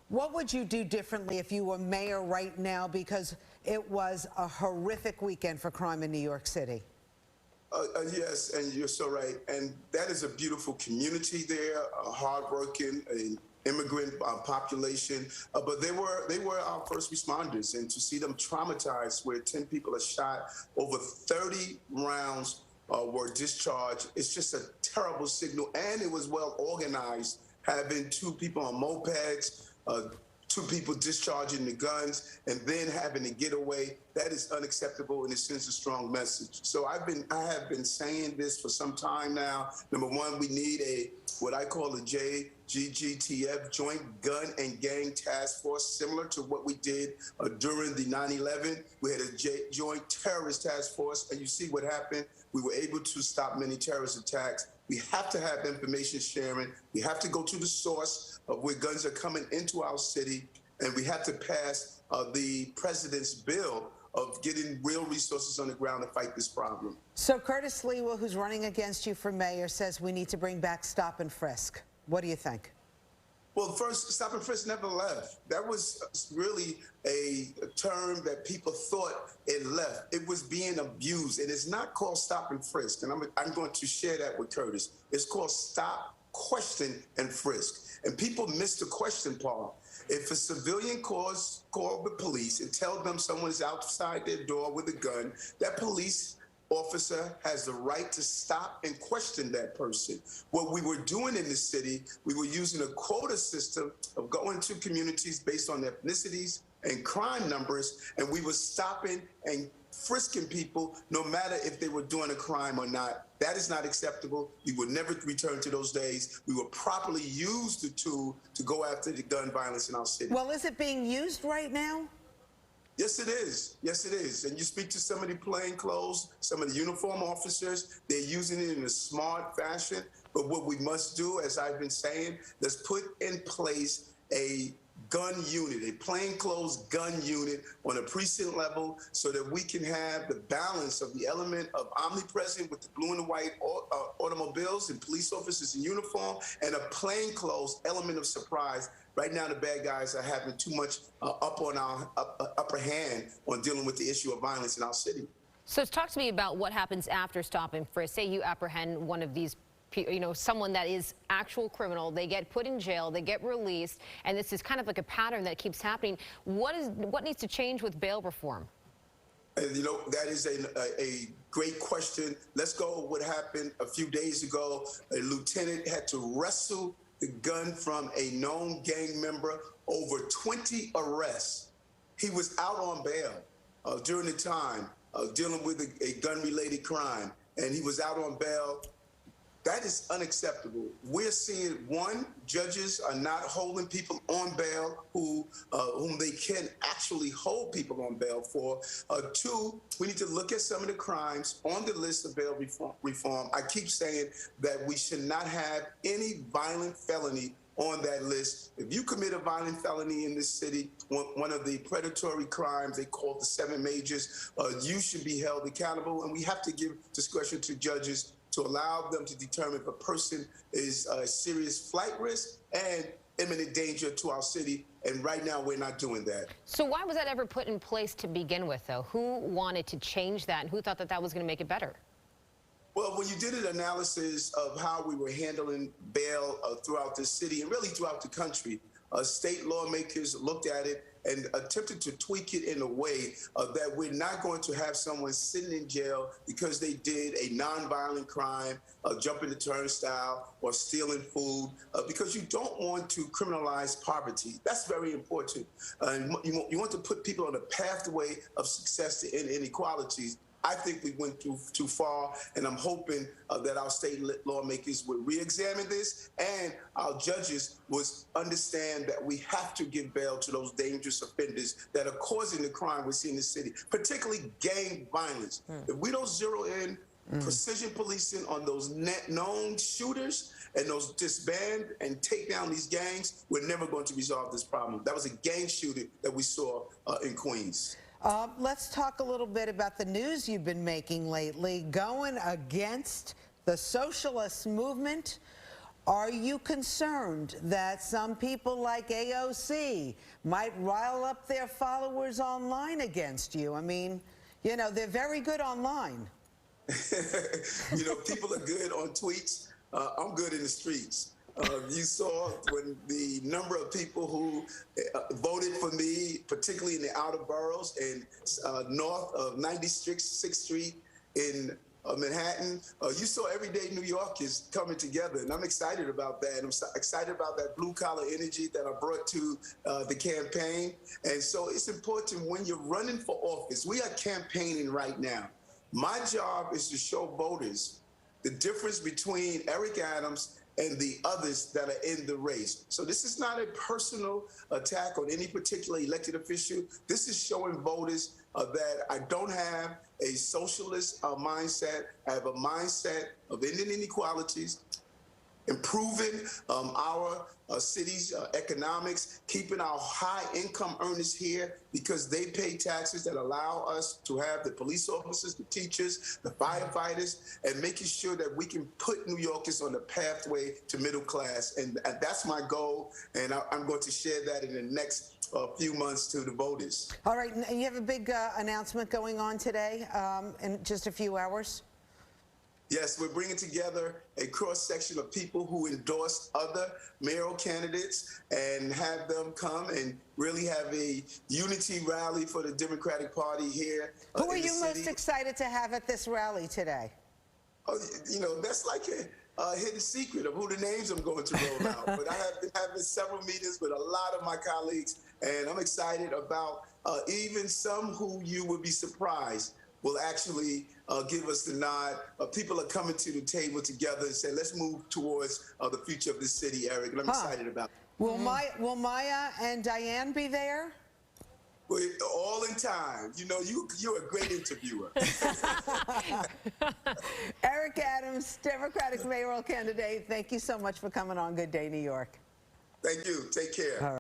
What would you do differently if you were mayor right now? Because it was a horrific weekend for crime in New York City. Yes, and you're so right. And that is a beautiful community there, hardworking, an immigrant population. But they were our first responders, and to see them traumatized, where 10 people are shot, over 30 rounds were discharged. It's just a terrible signal, and it was well organized, having 2 people on mopeds, 2 people discharging the guns, and then having to get away. That is unacceptable, and it sends a strong message. So I have been saying this for some time now. Number one, we need what I call a JGTF, Joint Gun and Gang Task Force, similar to what we did during the 9/11. We had a Joint Terrorist Task Force, and you see what happened. We were able to stop many terrorist attacks. We have to have information sharing. We have to go to the source of where guns are coming into our city, and we have to pass the president's bill of getting real resources on the ground to fight this problem. So Curtis Lewa, who's running against you for mayor, says we need to bring back stop and frisk. What do you think? Well, first, stop and frisk never left. That was really a term that people thought it left. It was being abused, and it's not called stop and frisk. And I'm going to share that with Curtis. It's called stop, question, and frisk. And people miss the question part. If a civilian calls the police and tells them someone is outside their door with a gun, that police officer has the right to stop and question that person. What we were doing in the city, we were using a quota system of going to communities based on ethnicities and crime numbers, and we were stopping and frisking people no matter if they were doing a crime or not. That is not acceptable. We will never return to those days. We will properly use the tool to go after the gun violence in our city. Well, is it being used right now? Yes, it is. Yes, it is. And you speak to some of the plainclothes, some of the uniform officers, they're using it in a smart fashion. But what we must do, as I've been saying, let's put in place a gun unit, a plainclothes gun unit on a precinct level, so that we can have the balance of the element of omnipresent with the blue and the white automobiles and police officers in uniform, and a plainclothes element of surprise. Right now, the bad guys are having too much up on our upper hand on dealing with the issue of violence in our city. So talk to me about what happens after stop and frisk. Say you apprehend one of these, someone that is actual criminal, they get put in jail, they get released, and this is kind of like a pattern that keeps happening. What needs to change with bail reform? And that is a great question. Let's go with what happened a few days ago. A lieutenant had to wrestle the gun from a known gang member. Over 20 arrests. He was out on bail during the time dealing with a gun-related crime, and he was out on bail. That is unacceptable. We're seeing, one, judges are not holding people on bail whom they can actually hold people on bail for. 2, we need to look at some of the crimes on the list of bail reform. I keep saying that we should not have any violent felony on that list. If you commit a violent felony in this city, one of the predatory crimes they call the 7 majors, you should be held accountable, and we have to give discretion to judges to allow them to determine if a person is a serious flight risk and imminent danger to our city. And right now, we're not doing that. So why was that ever put in place to begin with, though? Who wanted to change that, and who thought that that was going to make it better? Well, when you did an analysis of how we were handling bail throughout the city and really throughout the country, state lawmakers looked at it and attempted to tweak it in a way that we're not going to have someone sitting in jail because they did a nonviolent crime, jumping the turnstile or stealing food, because you don't want to criminalize poverty. That's very important. You want to put people on a pathway of success to end inequalities. I think we went too far, and I'm hoping that our state lawmakers will re-examine this, and our judges will understand that we have to give bail to those dangerous offenders that are causing the crime we see in the city, particularly gang violence. If we don't zero in precision policing on those known shooters and those disband and take down these gangs, we're never going to resolve this problem. That was a gang shooting that we saw in Queens. Let's talk a little bit about the news you've been making lately, going against the socialist movement. Are you concerned that some people like AOC might rile up their followers online against you? I mean, you know, they're very good online. You know, people are good on tweets. I'm good in the streets. You saw when the number of people who voted for me, particularly in the outer boroughs and north of 96th Street in Manhattan, you saw everyday New York is coming together, and I'm excited about that. I'm excited about that blue-collar energy that I brought to the campaign. And so it's important when you're running for office. We are campaigning right now. My job is to show voters the difference between Eric Adams and the others that are in the race. So this is not a personal attack on any particular elected official. This is showing voters that I don't have a socialist mindset. I have a mindset of ending inequalities, improving our city's economics, keeping our high-income earners here because they pay taxes that allow us to have the police officers, the teachers, the firefighters, and making sure that we can put New Yorkers on the pathway to middle class. And that's my goal, and I'm going to share that in the next few months to the voters. All right, and you have a big announcement going on today in just a few hours? Yes, we're bringing together a cross-section of people who endorse other mayoral candidates and have them come and really have a unity rally for the Democratic Party here. Who are you most excited to have at this rally today? Oh, you know, that's like a hidden secret of who the names I'm going to roll out. But I have been having several meetings with a lot of my colleagues, and I'm excited about even some who you would be surprised will actually give us the nod. People are coming to the table together and say, let's move towards the future of this city, Eric, and I'm excited about it. Will Maya and Diane be there? We're all in time. You know, you're a great interviewer. Eric Adams, Democratic mayoral candidate, thank you so much for coming on Good Day New York. Thank you. Take care.